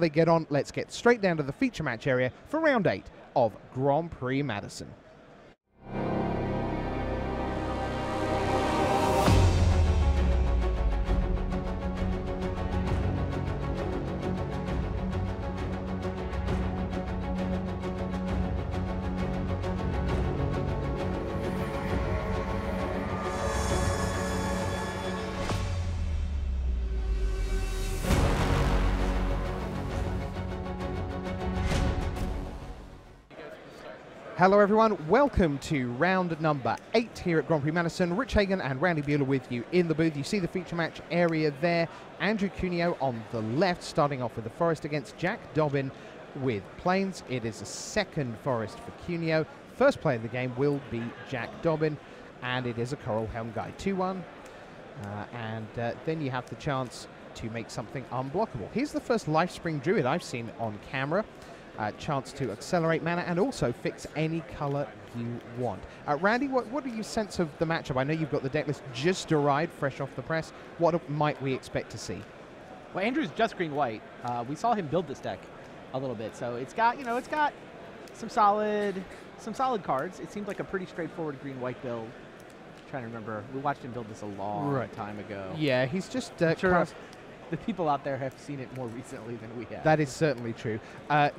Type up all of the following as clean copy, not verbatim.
they get on, let's get straight down to the feature match area for round 8 of Grand Prix Madison. Hello everyone, welcome to round number 8 here at Grand Prix Madison. Rich Hagan and Randy Bueller with you in the booth. You see the feature match area there. Andrew Cuneo on the left, starting off with the Forest against Jack Dobbin with Plains. It is a second Forest for Cuneo. First play of the game will be Jack Dobbin, and it is a Coral Helm Guide 2-1. Then you have the chance to make something unblockable. Here's the first Lifespring Druid I've seen on camera. Chance to accelerate mana and also fix any color you want. Randy, what do you sense of the matchup? I know you've got the deck list just arrived, fresh off the press. What might we expect to see? Well, Andrew's just green-white. We saw him build this deck a little bit, so it's got some solid cards. It seems like a pretty straightforward green-white build. I'm trying to remember, we watched him build this a long time ago. Yeah, he's just sure the people out there have seen it more recently than we have. That is certainly true.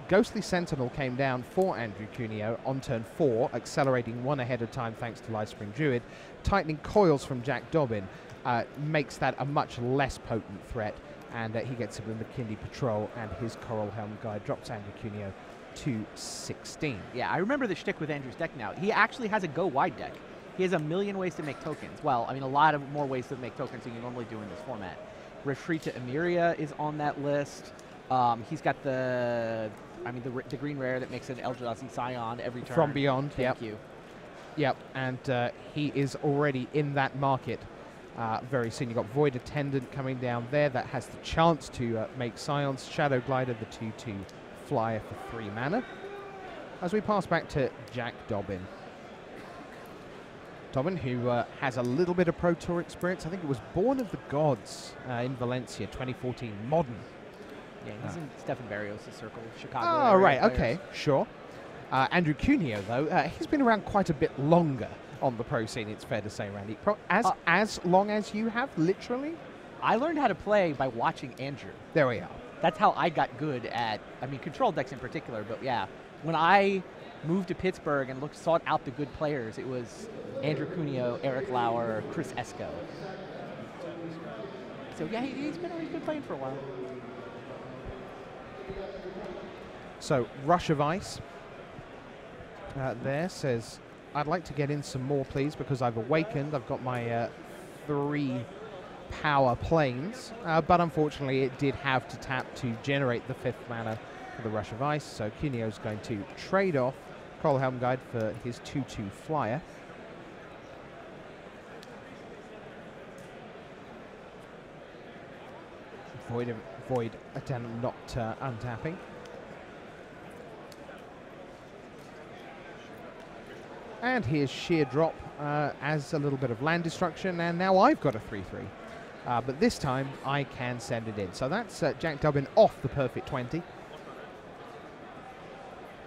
Ghostly Sentinel came down for Andrew Cuneo on turn 4, accelerating 1 ahead of time thanks to Lifespring Druid. Tightening Coils from Jack Dobbin makes that a much less potent threat, and he gets him the McKinley Patrol, and his Coral Helm Guide drops Andrew Cuneo to 16. Yeah, I remember the shtick with Andrew's deck now. He actually has a go-wide deck. He has a million ways to make tokens. Well, I mean, a lot of more ways to make tokens than you normally do in this format. Retreat to Emeria is on that list. He's got the green rare that makes an Eldrazi Scion every turn. From Beyond, Thank you. Yep, and he is already in that market very soon. You've got Void Attendant coming down there that has the chance to make Scions. Shadow Glider, the 2/2 flyer for 3 mana. As we pass back to Jack Dobbin. Dobbin, who has a little bit of Pro Tour experience. I think it was Born of the Gods in Valencia, 2014, modern. Yeah, he's in Stefan Barrios' circle, Chicago. Oh, right, okay, sure. Andrew Cuneo, though, he's been around quite a bit longer on the pro scene, it's fair to say, Randy. As long as you have, literally? I learned how to play by watching Andrew. There we are. That's how I got good at, control decks in particular, but yeah. When I moved to Pittsburgh and sought out the good players, it was Andrew Cuneo, Eric Lauer, Chris Esco. So yeah, he's been playing for a while. So Rush of Ice there says, I'd like to get in some more, please, because I've awakened. I've got my 3 power planes, but unfortunately it did have to tap to generate the 5th mana for the Rush of Ice. So Cuneo's going to trade off Coral Helm Guide for his 2/2 flyer. Void Attendant not untapping. And here's Sheer Drop as a little bit of land destruction, and now I've got a 3/3. But this time I can send it in. So that's Jack Dobbin off the perfect 20.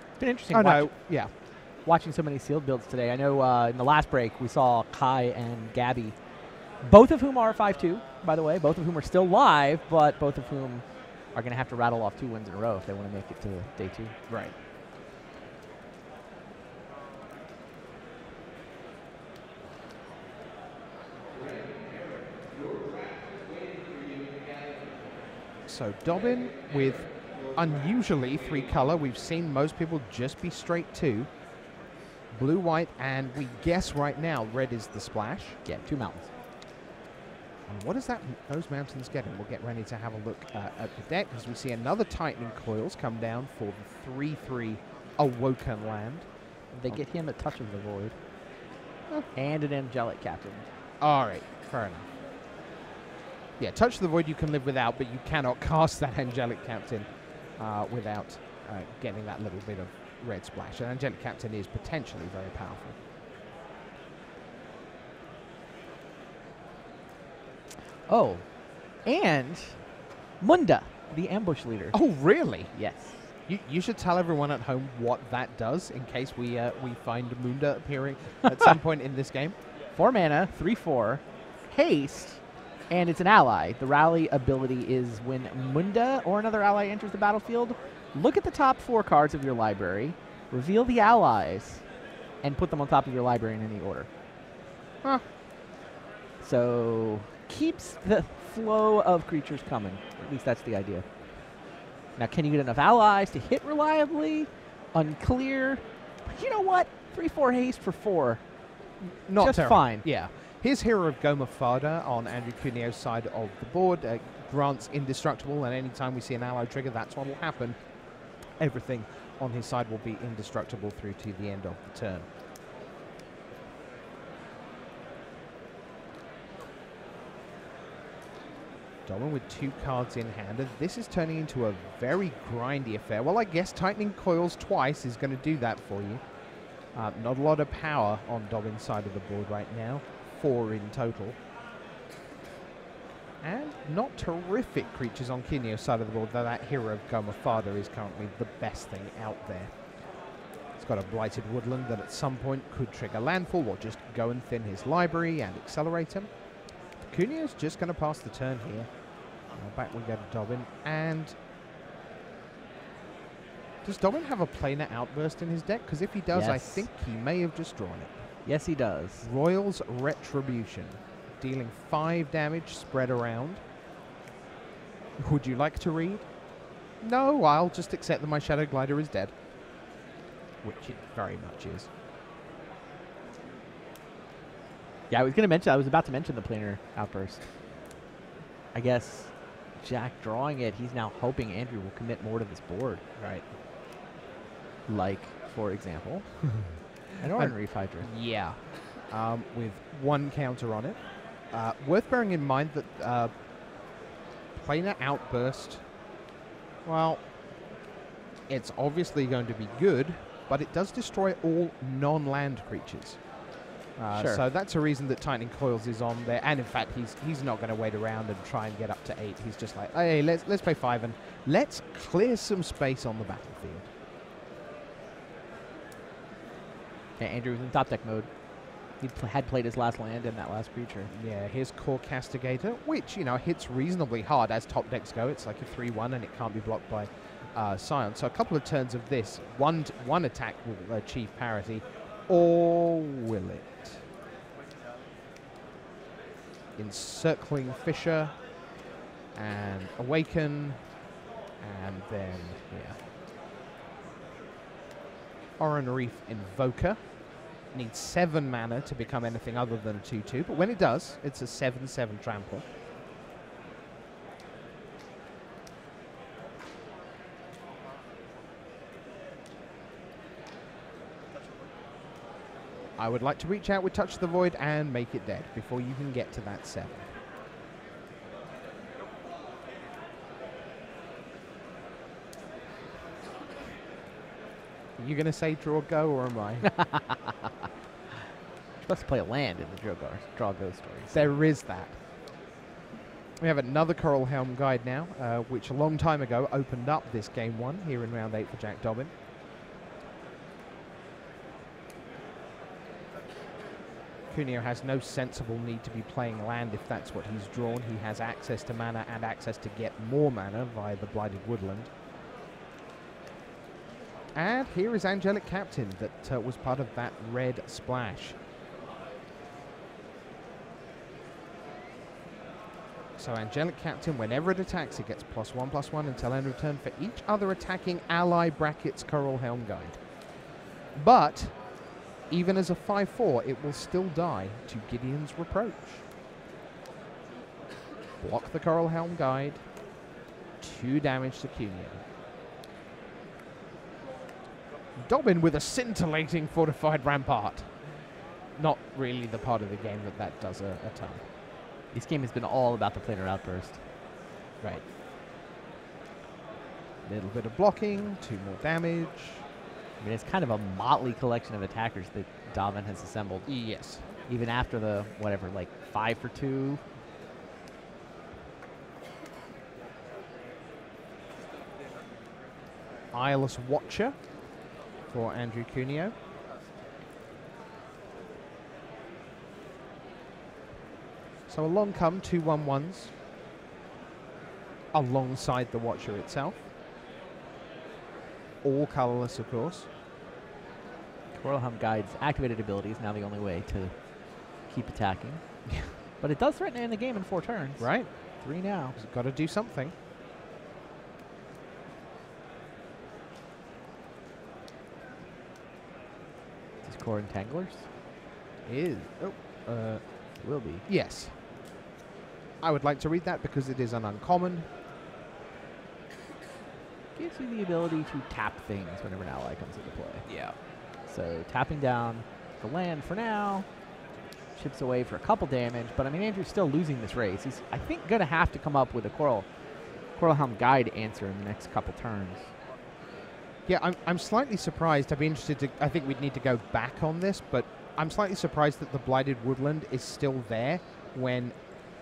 It's been interesting watching so many sealed builds today. I know in the last break we saw Kai and Gabby, both of whom are 5-2, by the way, both of whom are still live, but both of whom are going to have to rattle off 2 wins in a row if they want to make it to day 2. Right. So Dobbin with unusually 3 color. We've seen most people just be straight 2. Blue, white, and we guess right now red is the splash. Yeah, 2 mountains. And what is those mountains getting? We'll get ready to have a look at the deck as we see another Tightening Coils come down for the 3/3 Awoken Land. They get him a Touch of the Void and an Angelic Captain. All right, fair enough. Yeah, Touch of the Void you can live without, but you cannot cast that Angelic Captain without getting that little bit of red splash. And Angelic Captain is potentially very powerful. Oh, and Munda. the ambush leader. Oh, really? Yes. You should tell everyone at home what that does in case we find Munda appearing at some point in this game. 4 mana, 3/4, haste, and it's an ally. The rally ability is when Munda or another ally enters the battlefield, look at the top 4 cards of your library, reveal the allies, and put them on top of your library in any order. Huh. So keeps the flow of creatures coming. At least that's the idea. Now, can you get enough allies to hit reliably? Unclear. But you know what? 3/4 haste for 4. Not just terrible. fine. Yeah. Here's Hero of Goma Fada on Andrew Cuneo's side of the board. Grants indestructible, and anytime we see an ally trigger, that's what will happen. Everything on his side will be indestructible through to the end of the turn. Dobbin with 2 cards in hand, and this is turning into a very grindy affair. Well, I guess tightening coils twice is going to do that for you. Not a lot of power on Dobbin's side of the board right now. 4 in total. And not terrific creatures on Cuneo's side of the board, though that Hero of Goma Fada is currently the best thing out there. It's got a Blighted Woodland that at some point could trigger landfall or just go and thin his library and accelerate him. Cuneo's just going to pass the turn here. Back we go to Dobbin. And does Dobbin have a planar outburst in his deck? Because if he does, yes. I think he may have just drawn it. Yes, he does. Royal's Retribution, dealing 5 damage spread around. Would you like to read? No, I'll just accept that my Shadow Glider is dead. Which it very much is. Yeah, I was about to mention the planar outburst. I guess Jack drawing it, he's now hoping Andrew will commit more to this board. Right. Like, for example, an Ordinary Hydra. Yeah. With 1 counter on it. Worth bearing in mind that planar outburst, well, it's obviously going to be good, but it does destroy all non-land creatures. Sure. So that's a reason that Tightening Coils is on there. And in fact, he's not going to wait around and try and get up to 8. He's just like, hey, let's play 5 and let's clear some space on the battlefield. Yeah, Andrew was in top deck mode. He had played his last land in that last creature. Yeah, here's Core Castigator, which, you know, hits reasonably hard as top decks go. It's like a 3/1 and it can't be blocked by Scion. So a couple of turns of this, one attack will achieve parity, or will it? Encircling Fissure and Awaken, and then, yeah. Oran Reef Invoker. Needs 7 mana to become anything other than a 2/2, but when it does, it's a 7/7 trample. I would like to reach out with Touch of the Void and make it dead before you can get to that 7. Are you going to say draw go, or am I? Supposed to play a land in the draw go story. There is that. We have another Coral Helm guide now, which a long time ago opened up this game 1 here in round 8 for Jack Dobbin. Cuneo has no sensible need to be playing land if that's what he's drawn. He has access to mana and access to get more mana via the Blighted Woodland. And here is Angelic Captain that was part of that red splash. So Angelic Captain, whenever it attacks, it gets +1/+1 until end of turn for each other attacking ally brackets Coral Helm Guide. But even as a 5/4, it will still die to Gideon's Reproach. Block the Coral Helm Guide. 2 damage to Cuneo. Dobbin with a scintillating Fortified Rampart. Not really the part of the game that does a ton. This game has been all about the planar outburst. Right. Little bit of blocking, 2 more damage. I mean, it's kind of a motley collection of attackers that Dobbin has assembled. Yes. Even after the, whatever, like 5 for 2. Eyeless Watcher for Andrew Cuneo. So along come 2/1/1s alongside the Watcher itself. All colorless, of course. Coral Guide's activated ability is now the only way to keep attacking. But it does threaten to end the game in 4 turns. Right. 3 now. It's got to do something. Is Core Entanglers? Is. Will be. Yes. I would like to read that because it is an uncommon. Gives you the ability to tap things whenever an ally comes into play. Yeah. So tapping down the land for now. Chips away for a couple damage, but I mean Andrew's still losing this race. He's, I think, gonna have to come up with a Coral Helm Guide answer in the next couple turns. Yeah, I'm slightly surprised. I'd be interested to. I think we'd need to go back on this, but I'm slightly surprised that the Blighted Woodland is still there when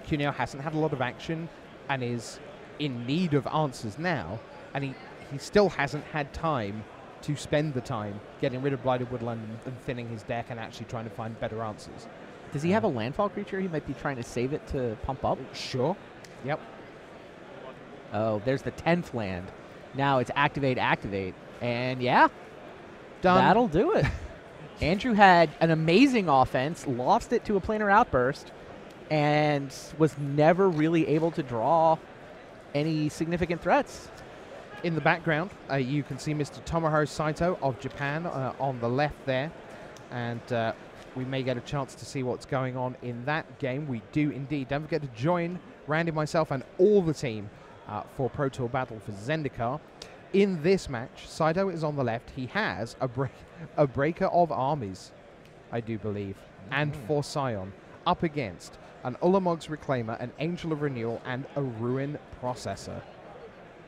Cuneo hasn't had a lot of action and is in need of answers now, and he still hasn't had time to spend the time getting rid of Blighted Woodland and thinning his deck and actually trying to find better answers. Does he have a landfall creature? He might be trying to save it to pump up. Sure. Yep. Oh, there's the 10th land. Now it's activate, and yeah, done. That'll do it. Andrew had an amazing offense, lost it to a planar outburst, and was never really able to draw any significant threats. In the background, you can see Mr. Tomohiro Saito of Japan on the left there, and we may get a chance to see what's going on in that game. We do indeed. Don't forget to join Randy, myself, and all the team for Pro Tour Battle for Zendikar. In this match, Saito is on the left. He has a Breaker of Armies, I do believe, and for Scion, up against an Ulamog's Reclaimer, an Angel of Renewal, and a Ruin Processor.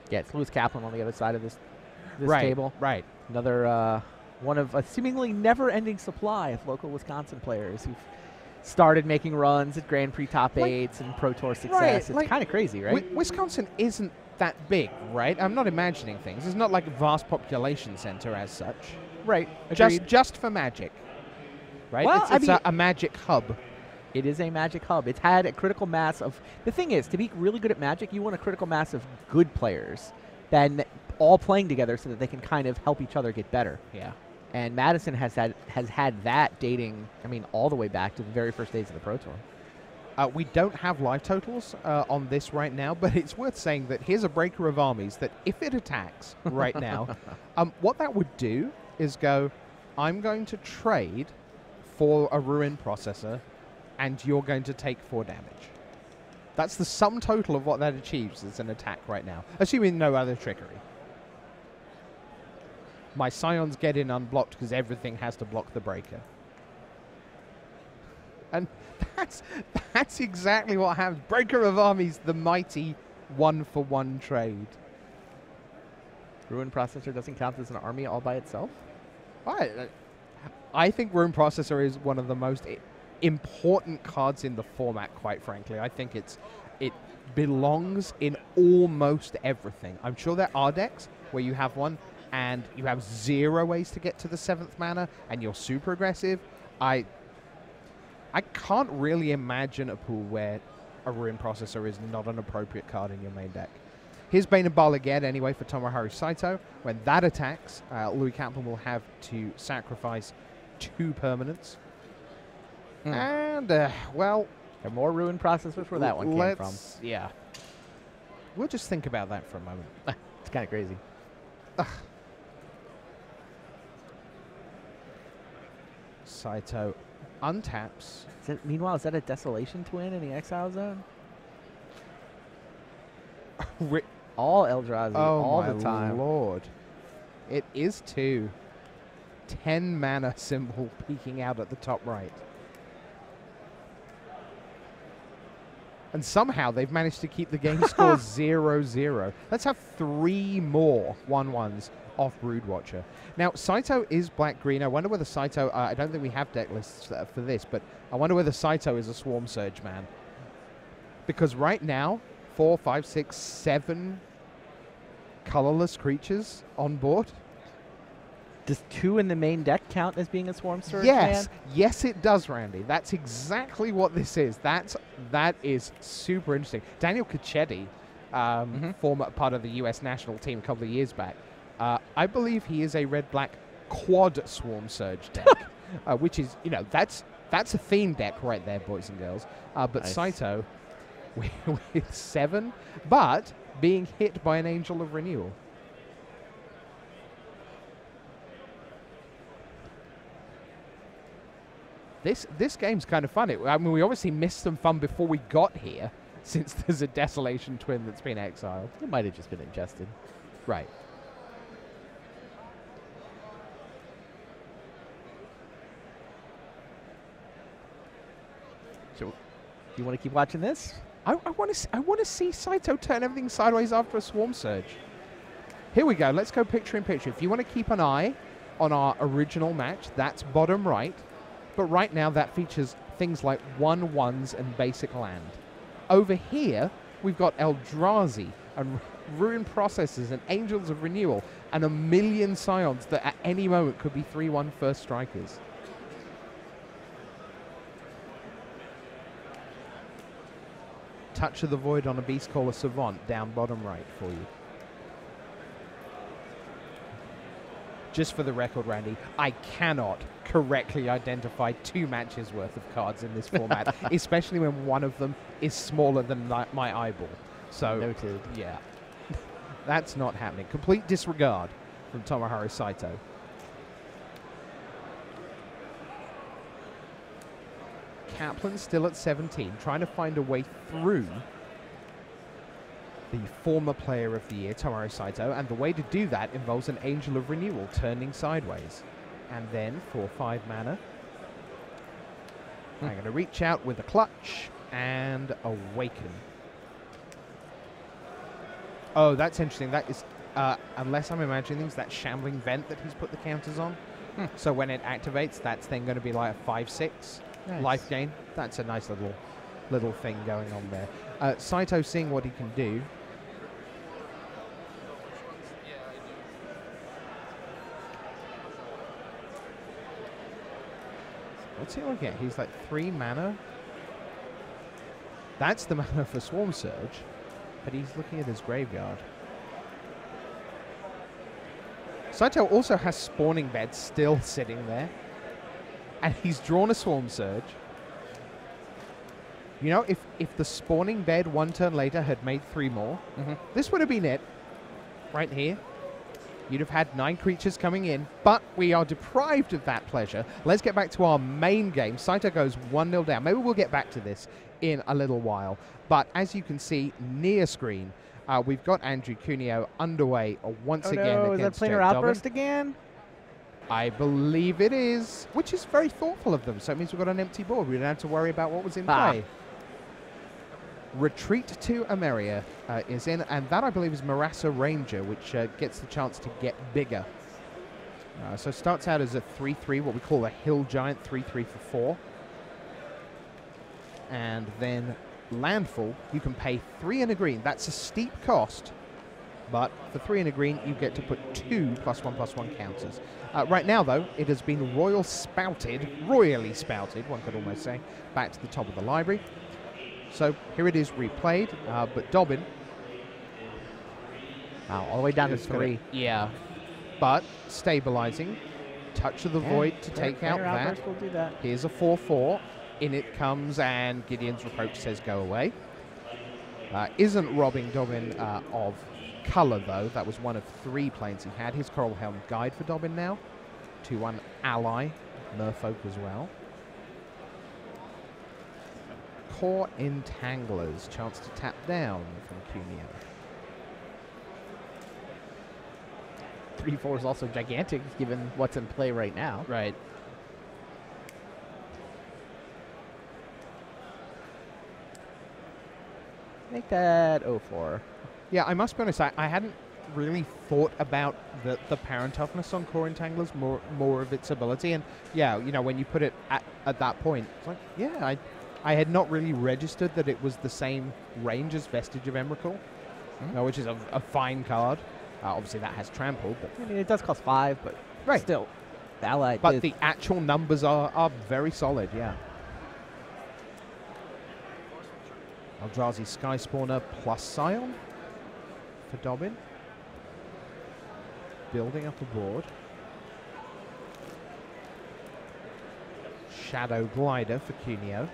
Yeah, it's Lewis Kaplan on the other side of this table. Right. Another one of a seemingly never-ending supply of local Wisconsin players who've started making runs at Grand Prix top 8s and Pro Tour success. Right, it's kind of crazy, right? Wisconsin isn't that big, right? I'm not imagining things. It's not like a vast population center as such. Right. Just for Magic, right? Well, it's a Magic hub. It is a Magic hub. It's had a critical mass of... The thing is, to be really good at Magic, you want a critical mass of good players that all playing together so that they can kind of help each other get better. Yeah. And Madison has had that dating, I mean, all the way back to the very first days of the Pro Tour. We don't have live totals on this right now, but it's worth saying that here's a Breaker of Armies that if it attacks right now, what that would do is go, I'm going to trade for a Ruin Processor, and you're going to take 4 damage. That's the sum total of what that achieves as an attack right now, assuming no other trickery. My Scions get in unblocked because everything has to block the Breaker. And that's exactly what happens. Breaker of Armies, the mighty 1-for-1 trade. Ruin Processor doesn't count as an army all by itself? I think Ruin Processor is one of the most important cards in the format, quite frankly. I think it belongs in almost everything. I'm sure there are decks where you have one and you have 0 ways to get to the 7th mana and you're super aggressive. I can't really imagine a pool where a Ruin Processor is not an appropriate card in your main deck. Here's Bane and Bal again anyway for Tomohiro Saito. When that attacks, Louis Kaplan will have to sacrifice 2 permanents. And, well... There are more Ruin Processors where that one came from. Yeah. We'll just think about that for a moment. It's kind of crazy. Saito untaps. Meanwhile, is that a Desolation Twin in the Exile Zone? All Eldrazi, all the time. Oh, my lord. It is 2. 10 mana symbol peeking out at the top right. And somehow they've managed to keep the game score 0-0. Let's have 3 more 1-1s off Broodwatcher. Now, Saito is black-green. I wonder whether Saito... I don't think we have deck lists for this, but I wonder whether Saito is a Swarm Surge man. Because right now, 4, 5, 6, 7 colorless creatures on board. Does 2 in the main deck count as being a Swarm Surge? Yes, man? yes, it does, Randy. That's exactly what this is. That is super interesting. Daniel Cicchetti, former part of the U.S. national team a couple of years back, I believe he is a red-black quad Swarm Surge deck, which is, that's a theme deck right there, boys and girls. But nice. Saito with 7, but being hit by an Angel of Renewal. This game's kind of fun. I mean, we obviously missed some fun before we got here, since there's a Desolation Twin that's been exiled. It might have just been ingested. Right. So, you want to keep watching this? I want to see Saito turn everything sideways after a Swarm Surge. Here we go. Let's go picture in picture. If you want to keep an eye on our original match, that's bottom right. But right now, that features things like 1/1s and basic land. Over here, we've got Eldrazi and Ruin Processors and Angels of Renewal and a million Scions that at any moment could be 3/1 first strikers. Touch of the Void on a Beastcaller Savant down bottom right for you. Just for the record, Randy, I cannot correctly identify 2 matches worth of cards in this format, especially when one of them is smaller than my eyeball. So, noted. Yeah, that's not happening. Complete disregard from Tomoharu Saito. Kaplan still at 17, trying to find a way through the former player of the year, Tomoharu Saito, and the way to do that involves an Angel of Renewal turning sideways. And then, for 5 mana, I'm going to reach out with a Clutch and Awaken. Oh, that's interesting. That is, unless I'm imagining things, that Shambling Vent that he's put the counters on. So when it activates, that's then going to be like a 5/6 life gain. That's a nice little thing going on there. Saito seeing what he can do. What's he looking at? He's like 3 mana. That's the mana for Swarm Surge, but he's looking at his graveyard. Saito also has Spawning Bed still sitting there, and he's drawn a Swarm Surge. You know, if the Spawning Bed 1 turn later had made 3 more, this would have been it. Right here. You'd have had 9 creatures coming in, but we are deprived of that pleasure. Let's get back to our main game. Saito goes 1-0 down. Maybe we'll get back to this in a little while. But as you can see near screen, we've got Andrew Cuneo underway once again against is that Planar Outburst again? I believe it is, which is very thoughtful of them. So it means we've got an empty board. We don't have to worry about what was in play. Retreat to Emeria is in, and that I believe is Marassa Ranger, which gets the chance to get bigger. So starts out as a 3/3, what we call a Hill Giant, 3/3 for 4. And then landfall, you can pay 3 and a green. That's a steep cost, but for 3 and a green, you get to put 2 +1/+1 counters. Right now, though, it has been royally spouted, one could almost say, back to the top of the library. So here it is replayed, but Dobbin. Wow, all the way down to 3. Yeah, but stabilizing. Touch of the Void to take out that. Will do that. Here's a 4/4. In it comes, and Gideon's Reproach says go away. Isn't robbing Dobbin of color, though. That was one of 3 planes he had. His Coral Helm Guide for Dobbin now. 2/1 ally, Merfolk as well. Core Entanglers, chance to tap down from Cuneo. 3/4 is also gigantic given what's in play right now. Right. Make that 0/4. Yeah, I must be honest, I hadn't really thought about the Parent Toughness on Core Entanglers, more of its ability. And yeah, you know, when you put it at that point, it's like, yeah, I had not really registered that it was the same range as Vestige of Emrakul, which is a fine card. Obviously, that has trample, but I mean, it does cost 5, but Right. still, the ally. but the actual numbers are very solid. Yeah. Eldrazi Sky Spawner plus Scion for Dobbin. Building up a board. Shadow Glider for Cuneo.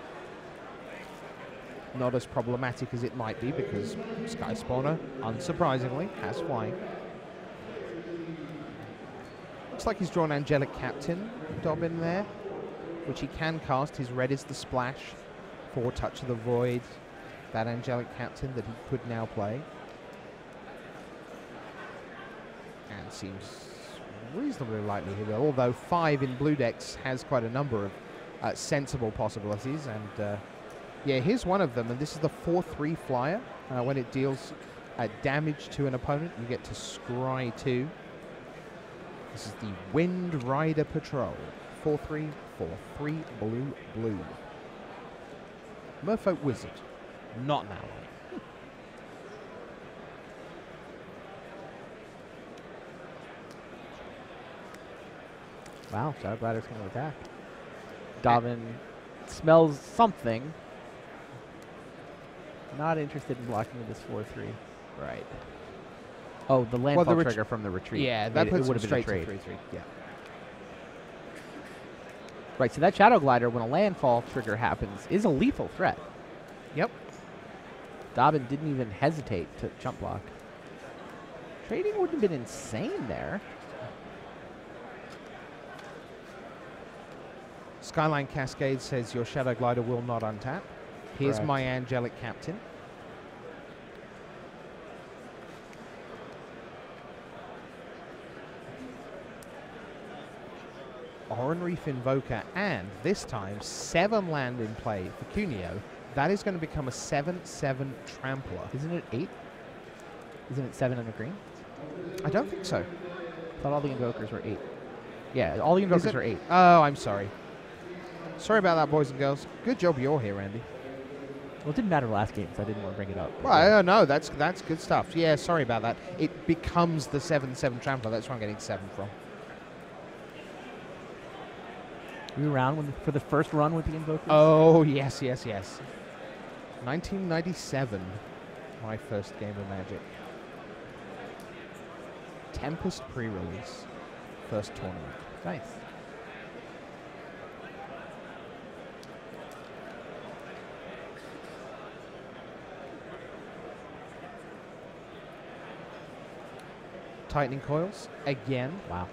Not as problematic as it might be because Sky Spawner, unsurprisingly, has flying. Looks like he's drawn Angelic Captain, Dobbin there, which he can cast. His red is the splash for Touch of the Void. That Angelic Captain that he could now play. And seems reasonably likely he will, although 5 in blue decks has quite a number of sensible possibilities. And yeah, here's one of them, and this is the 4/3 flyer. When it deals damage to an opponent, you get to scry 2. This is the Wind Rider Patrol. 4/3, 4/3, blue, blue. Merfolk Wizard. Not an ally. Wow, Shadow Glider's going to attack. Dobbin smells something. Not interested in blocking with this 4/3. Right. Oh, the landfall trigger from the retreat. Yeah, that puts would him have been a straight to trade. 3/3. Yeah. Right, so that Shadow Glider, when a landfall trigger happens, is a lethal threat. Yep. Dobbin didn't even hesitate to jump block. Trading wouldn't have been insane there. Skyline Cascade says your Shadow Glider will not untap. Here's Correct. my Angelic Captain. Oran Reef Invoker, and this time 7 land in play for Cuneo. That is going to become a 7/7 Trampler. Isn't it 8? Isn't it 7 and a green? I don't think so. I thought all the invokers were 8. Yeah, all the invokers are 8. Oh, I'm sorry. Sorry about that, boys and girls. Good job you're here, Andy. Well, it didn't matter last game, so I didn't want to bring it up. Well, no, that's good stuff. Yeah, sorry about that. It becomes the 7/7 Trampler. That's where I'm getting 7 from. Were you around for the first run with the invokers? Oh, yes, yes, yes. 1997, my first game of Magic. Tempest pre-release, first tournament. Nice. Tightening Coils, again. Wow.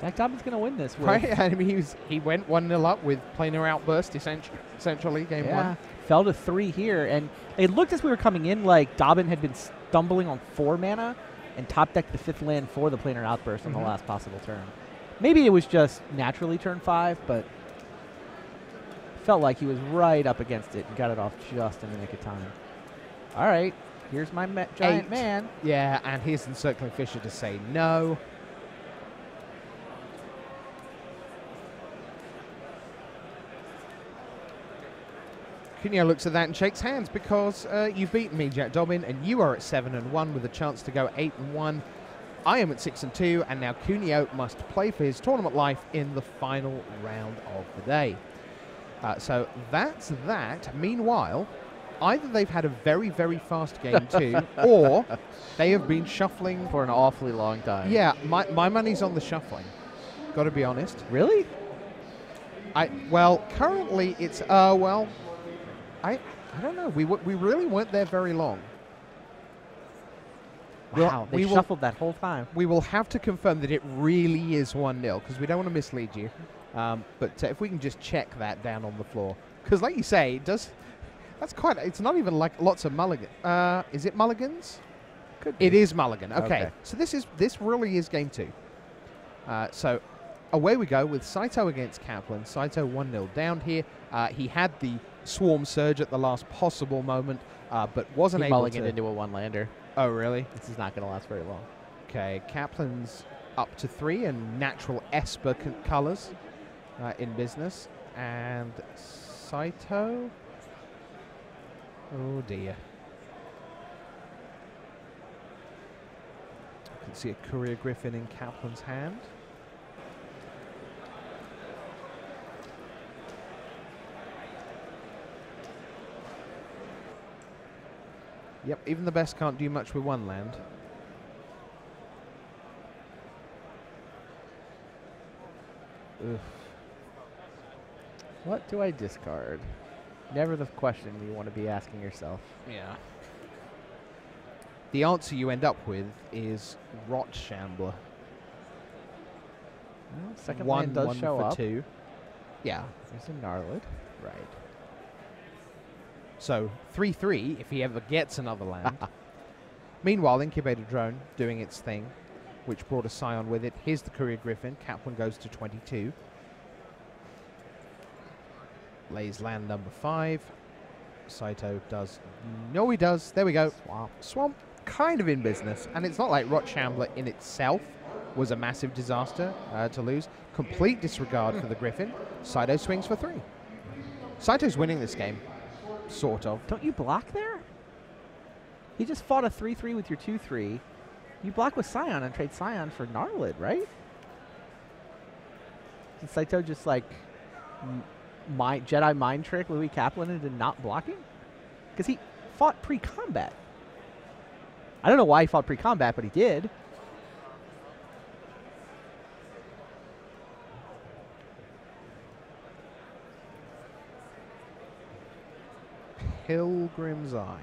Jack Dobbin's going to win this. Right, I mean, he went 1-0 up with Planar Outburst, essentially, game 1. Fell to 3 here, and it looked as we were coming in like Dobbin had been stumbling on 4 mana and top decked the 5th land for the Planar Outburst on the last possible turn. Maybe it was just naturally turn 5, but felt like he was right up against it and got it off just in the nick of time. All right, here's my giant 8. man. Yeah, and here's Encircling Fissure to say no. Cuneo looks at that and shakes hands because you've beaten me, Jack Dobbin, and you are at 7-1 with a chance to go 8-1. I am at 6-2, and now Cuneo must play for his tournament life in the final round of the day. So that's that. Meanwhile, either they've had a very, very fast game 2, or they have been shuffling For an awfully long time. Yeah, my money's on the shuffling. Got to be honest. Really? Well, currently it's I don't know. We really weren't there very long. Wow, they shuffled that whole time. We will have to confirm that it really is 1-0 because we don't want to mislead you. But if we can just check that down on the floor, because like you say, it does. That's quite. It's not even like lots of mulligan. Is it mulligans? Could be. It is mulligan. Okay. Okay. So this really is game 2. So away we go with Saito against Kaplan. Saito 1-0 down here. He had the Swarm Surge at the last possible moment, but wasn't able to. Mulligan into a 1-lander. Oh, really? This is not going to last very long. Okay, Kaplan's up to 3 and natural Esper colors in business. And Saito. Oh, dear. can see a Courier Griffin in Kaplan's hand. Yep, even the best can't do much with one land. Oof. What do I discard? Never the question you want to be asking yourself. Yeah. The answer you end up with is Rot Shambler. Well, second land does show for up. 2. Yeah. There's a Gnarlid. Right. So 3/3 if he ever gets another land. Meanwhile, Incubator Drone doing its thing, which brought a Scion with it. Here's the Courier Griffin. Kaplan goes to 22. Lays land number 5. Saito does. No, he does. There we go. Swamp kind of in business. And it's not like Rot Shambler in itself was a massive disaster to lose. Complete disregard for the Griffin. Saito swings for 3. Saito's winning this game. Sort of. Don't you block there? He just fought a 3/3 with your 2/3. You block with Scion and trade Scion for Gnarlid, right? Did Saito just like Jedi mind trick Louis Kaplan into not blocking? Because he fought pre-combat. I don't know why he fought pre-combat, but he did. Pilgrim's Eye.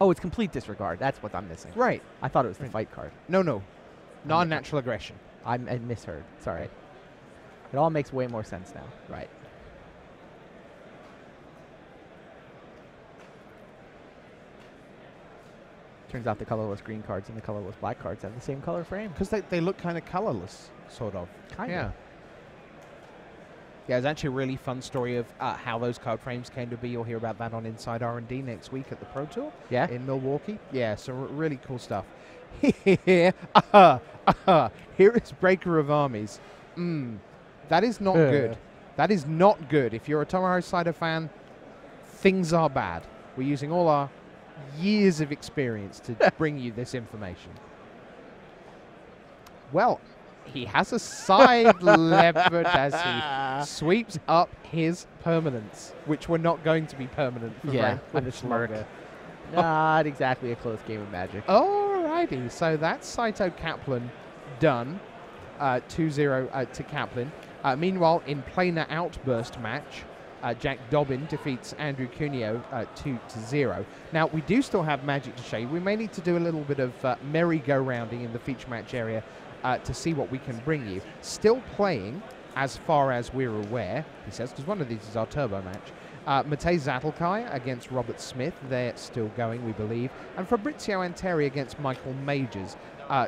Oh, it's complete disregard. That's what I'm missing. Right. I thought it was the fight card. No. Non-natural aggression. I misheard. Sorry. It all makes way more sense now. Right. Turns out the colorless green cards and the colorless black cards have the same color frame. Because they look kind of colorless, sort of. Kind of. Yeah. Yeah, it's actually a really fun story of how those card frames came to be. You'll hear about that on Inside R&D next week at the Pro Tour. Yeah. In Milwaukee. Yeah, so really cool stuff. Here is Breaker of Armies. That is not good. That is not good. If you're a Tomohiro Saito fan, things are bad. We're using all our years of experience to bring you this information. Well, he has a side leopard as he sweeps up his permanents, which were not going to be permanent for Yeah, very with much a smirk. longer. Not exactly a close game of Magic. Alrighty, so that's Saito Kaplan done. 2-0 to Kaplan. Meanwhile, in planar outburst match, Jack Dobbin defeats Andrew Cuneo 2-0. Now, we do still have Magic to show you. We may need to do a little bit of merry-go-rounding in the feature match area to see what we can bring you. Still playing, as far as we're aware, he says, because one of these is our turbo match. Matej Zatlkai against Robert Smith. They're still going, we believe. And Fabrizio Anteri against Michael Majors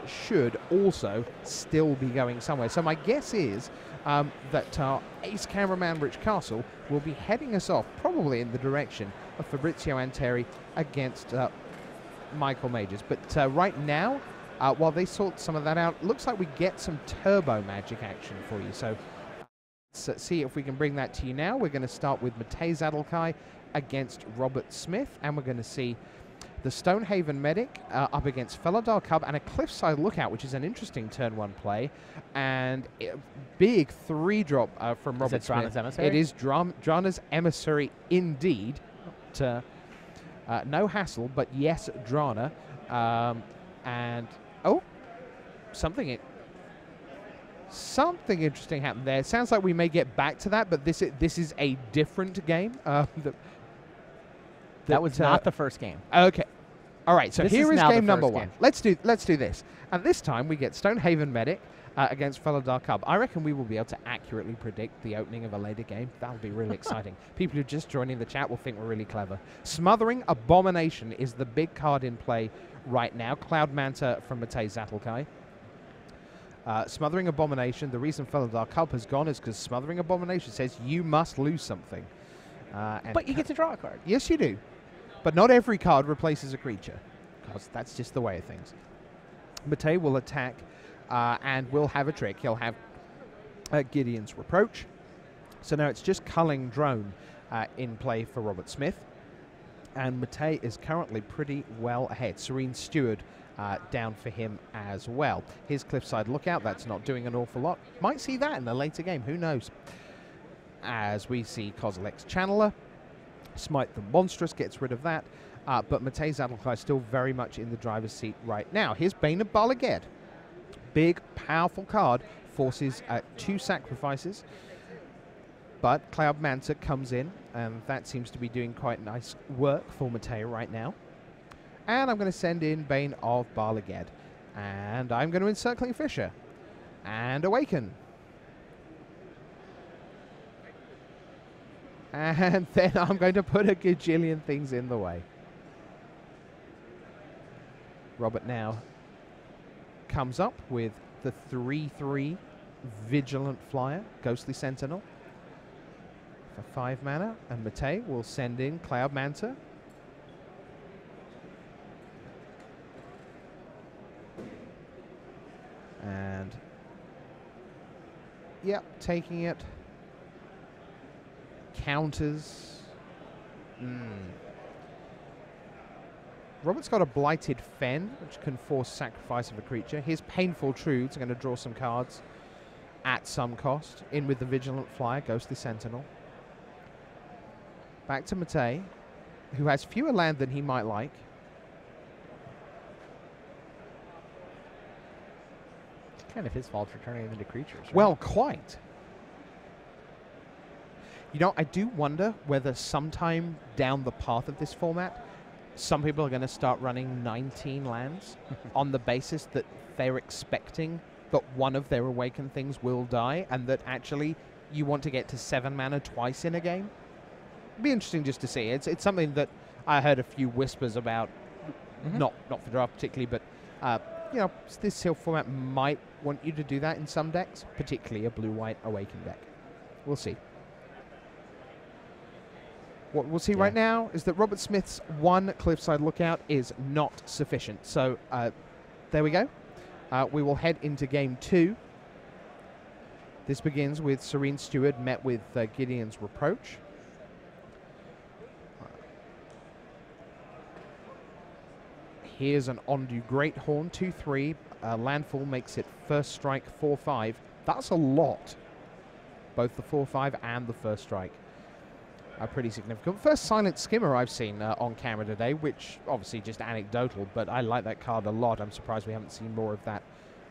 should also still be going somewhere. So my guess is that our ace cameraman Rich Castle will be heading us off probably in the direction of Fabrizio Anteri against Michael Majors. But right now, while they sort some of that out, looks like we get some turbo Magic action for you. So let's see if we can bring that to you now. We're going to start with Matej Zatlkai against Robert Smith, and we're going to see the Stonehaven Medic up against Felidar Cub and a Cliffside Lookout, which is an interesting turn 1 play. And big 3-drop from Robert Smith. Drana's Emissary? It is Drana's Emissary indeed. No hassle, but yes, Drana. And, oh, something interesting happened there. It sounds like we may get back to that, but this is a different game. That was not the first game. Okay. All right, so here is game number 1. Game. Let's do this. And this time we get Stonehaven Medic against Felidar Cub. I reckon we will be able to accurately predict the opening of a later game. That'll be really exciting. People who are just joining the chat will think we're really clever. Smothering Abomination is the big card in play right now. Cloud Manta from Matej Zatlkai. Smothering Abomination, the reason Felidar Cub has gone is because Smothering Abomination says you must lose something. But you get to draw a card. Yes, you do. But not every card replaces a creature, because that's just the way of things. Matej will attack and will have a trick. He'll have Gideon's Reproach. So now it's just Culling Drone in play for Robert Smith. And Matej is currently pretty well ahead. Serene Steward down for him as well. His Cliffside Lookout, that's not doing an awful lot. Might see that in a later game, who knows? As we see Kozilek's Channeler. Smite the Monstrous gets rid of that. But Matej Zatlkar still very much in the driver's seat right now. Here's Bane of Bala Ged. Big, powerful card. Forces 2 sacrifices. But Cloud Manta comes in, and that seems to be doing quite nice work for Matej right now. And I'm going to send in Bane of Bala Ged. And I'm going to Encircling Fissure. And Awaken. And then I'm going to put a gajillion things in the way. Robert now comes up with the 3/3 Vigilant Flyer, Ghostly Sentinel, for 5 mana. And Matej will send in Cloud Manta. And, yep, taking it. Counters. Robert's got a Blighted Fen, which can force sacrifice of a creature. His Painful Truths are going to draw some cards at some cost. In with the Vigilant Flyer, Ghostly Sentinel. Back to Matej, who has fewer land than he might like. It's kind of his fault for turning them into creatures, right? Well, quite. You know, I do wonder whether sometime down the path of this format, some people are going to start running 19 lands on the basis that they're expecting that one of their Awakened things will die, and that actually you want to get to 7 mana twice in a game. It'd be interesting just to see. It's something that I heard a few whispers about, not for draft particularly, but you know, this Seal format might want you to do that in some decks, particularly a blue-white Awakened deck. We'll see. What we'll see right now is that Robert Smith's 1 Cliffside Lookout is not sufficient. So there we go. We will head into game 2. This begins with Serene Steward met with Gideon's Reproach. Here's an Ondu Greathorn, 2/3. Landfall makes it first strike 4/5. That's a lot. Both the 4/5 and the first strike are pretty significant. First Silent Skimmer I've seen on camera today, which obviously just anecdotal, but I like that card a lot. I'm surprised we haven't seen more of that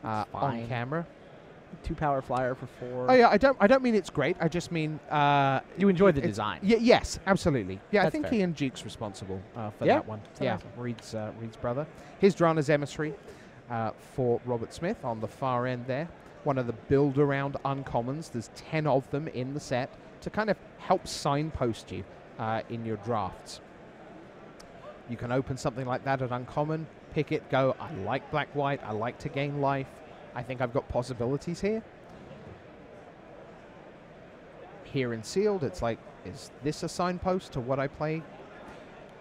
on camera. 2-power flyer for 4. Oh yeah, I don't mean it's great. I just mean you enjoy the design. Yes, absolutely. Yeah, That's I think fair. Ian Duke's responsible for that one. Yeah, awesome. Reed's brother. Here's Drana's Emissary for Robert Smith on the far end there. One of the build-around uncommons. There's 10 of them in the set to kind of help signpost you in your drafts. You can open something like that at uncommon, pick it, go, I like black-white, I like to gain life. I think I've got possibilities here. Here in Sealed, it's like, is this a signpost to what I play?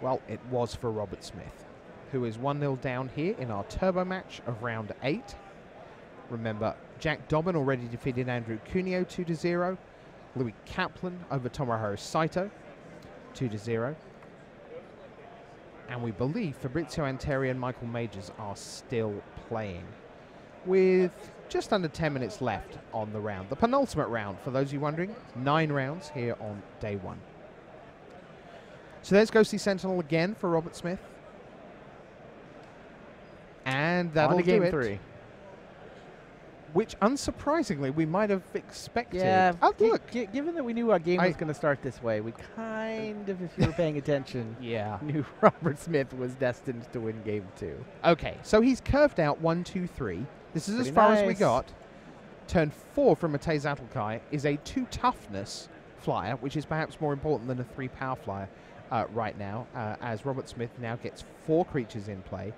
Well, it was for Robert Smith, who is 1-0 down here in our turbo match of round 8. Remember, Jack Dobbin already defeated Andrew Cuneo 2-0. Louis Kaplan over Tomohiro Saito 2-0. And we believe Fabrizio Anteri and Michael Majors are still playing, with just under 10 minutes left on the round. The penultimate round, for those of you wondering. 9 rounds here on day 1. So there's Ghostly Sentinel again for Robert Smith. And that'll on to do game it. 3. Which, unsurprisingly, we might have expected. Yeah, Oh, look. given that we knew our game was going to start this way, we kind of, if you were paying attention, Yeah. knew Robert Smith was destined to win game 2. Okay, so he's curved out 1, 2, 3. This is Pretty as far as we nice. got. Turn 4 from Matej Zatlkar is a 2 toughness flyer, which is perhaps more important than a 3 power flyer right now, as Robert Smith now gets 4 creatures in play.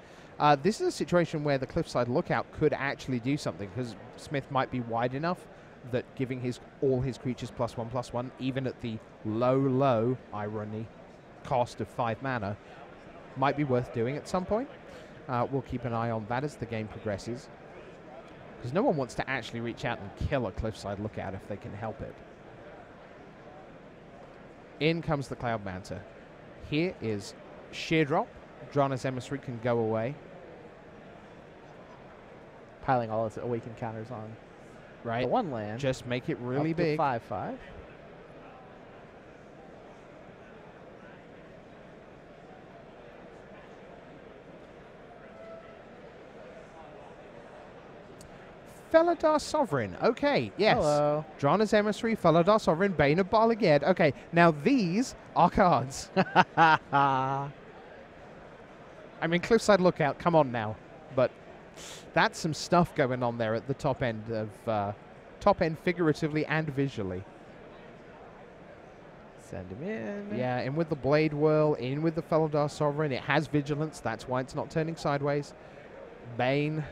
This is a situation where the Cliffside Lookout could actually do something, because Smith might be wide enough that giving all his creatures +1/+1, even at the low, irony, cost of 5 mana, might be worth doing at some point. We'll keep an eye on that as the game progresses, because no one wants to actually reach out and kill a Cliffside Lookout if they can help it. In comes the Cloud Manta. Here is Sheer Drop. Drana's Emissary can go away. piling all his awaken counters on Right. the one land. Just make it really up to big. 5/5. Felidar Sovereign. Okay, yes. Hello. Drana's Emissary, Felidar Sovereign, Bane of Bala Ged. Okay, now these are cards. I mean, Cliffside Lookout, come on now. But that's some stuff going on there at the top end of figuratively and visually. Send him in. Yeah, in with the Blade Whirl, in with the Felidar Sovereign. It has Vigilance, that's why it's not turning sideways. Bane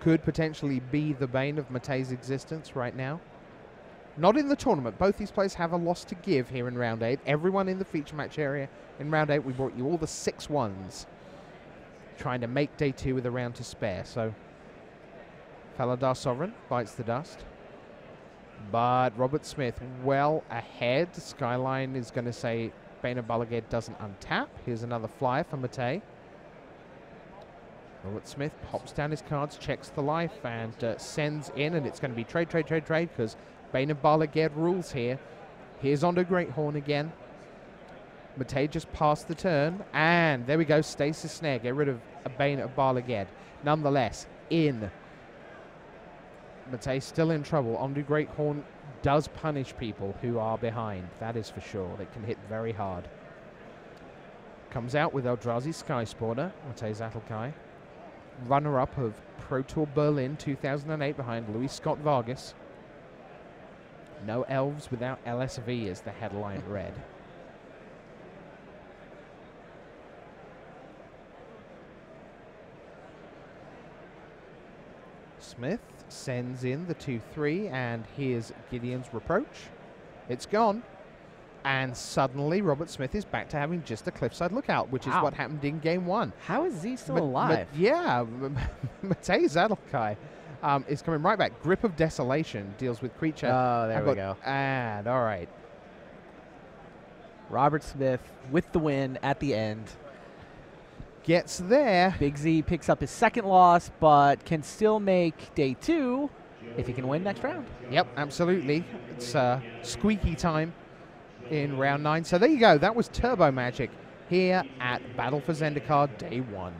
could potentially be the bane of Mate's existence right now. Not in the tournament. Both these players have a loss to give here in round 8. Everyone in the feature match area in round 8, we brought you all the 6-1s. Trying to make day 2 with a round to spare. So, Felidar Sovereign bites the dust. But Robert Smith well ahead. Skyline is going to say Bane of Bala Ged doesn't untap. Here's another flyer for Mate. Robert Smith pops down his cards, checks the life, and sends in, and it's going to be trade, because Bane of Bala Ged rules here. Here's onto Greathorn again. Mate just passed the turn, and there we go, Stasis Snare. Get rid of a Bane of Bala Ged. Nonetheless, in. Mate still in trouble. Onto Greathorn does punish people who are behind. That is for sure. They can hit very hard. Comes out with Eldrazi Skysporter, Mate Zatlkai. Runner-up of Pro Tour Berlin 2008 behind Luis Scott Vargas. No Elves without LSV as the headline read. Smith sends in the 2-3, and here's Gideon's Reproach. It's gone. And suddenly Robert Smith is back to having just a Cliffside Lookout, which is what happened in game 1. How is he still alive? Yeah, Mate Zatlkai is coming right back. Grip of Desolation deals with creature. Oh, there we go. And all right. Robert Smith with the win at the end. Gets there. Big Z picks up his second loss, but can still make day 2 if he can win next round. Yep, absolutely. It's squeaky time in round 9. So there you go. That was Turbo Magic here at Battle for Zendikar Day 1.